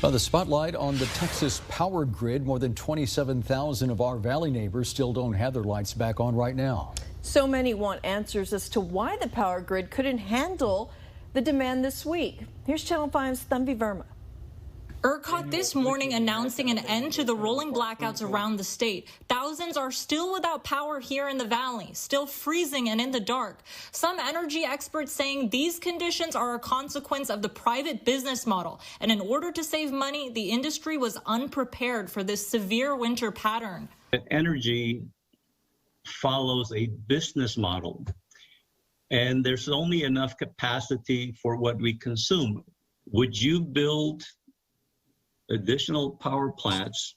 Well, the spotlight on the Texas power grid. More than 27,000 of our Valley neighbors still don't have their lights back on right now. So many want answers as to why the power grid couldn't handle the demand this week. Here's Channel 5's Tanvi Verma. ERCOT this morning announcing an end to the rolling blackouts around the state. Thousands are still without power here in the valley, still freezing and in the dark. Some energy experts saying these conditions are a consequence of the private business model. And in order to save money, the industry was unprepared for this severe winter pattern. Energy follows a business model, and there's only enough capacity for what we consume. Would you build additional power plants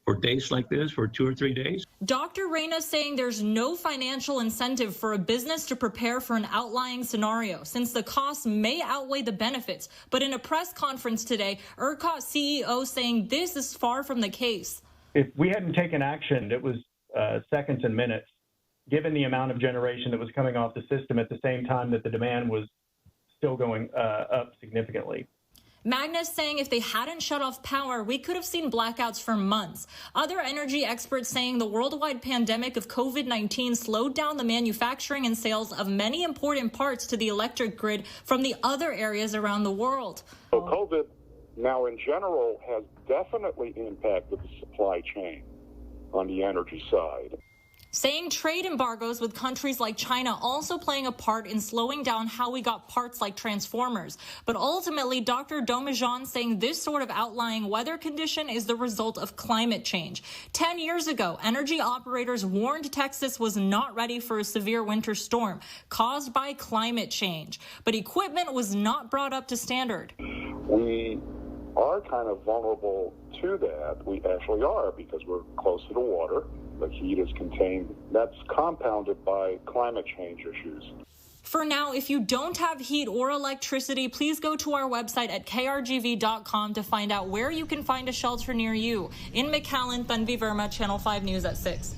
for days like this, for 2 or 3 days? Dr. Reyna saying there's no financial incentive for a business to prepare for an outlying scenario, since the costs may outweigh the benefits. But in a press conference today, ERCOT CEO saying this is far from the case. If we hadn't taken action, it was seconds and minutes, given the amount of generation that was coming off the system at the same time that the demand was still going up significantly. Magnus saying if they hadn't shut off power, we could have seen blackouts for months. Other energy experts saying the worldwide pandemic of COVID-19 slowed down the manufacturing and sales of many important parts to the electric grid from the other areas around the world. So COVID now in general has definitely impacted the supply chain on the energy side. Saying trade embargoes with countries like China also playing a part in slowing down how we got parts like transformers. But ultimately, Dr. Domijan saying this sort of outlying weather condition is the result of climate change. 10 years ago, energy operators warned Texas was not ready for a severe winter storm caused by climate change. But equipment was not brought up to standard. We are kind of vulnerable to that. We actually are, because we're close to the water. The heat is contained. That's compounded by climate change issues. For now, if you don't have heat or electricity, please go to our website at krgv.com to find out where you can find a shelter near you. In McAllen, Tanvi Verma, Channel 5 News at 6.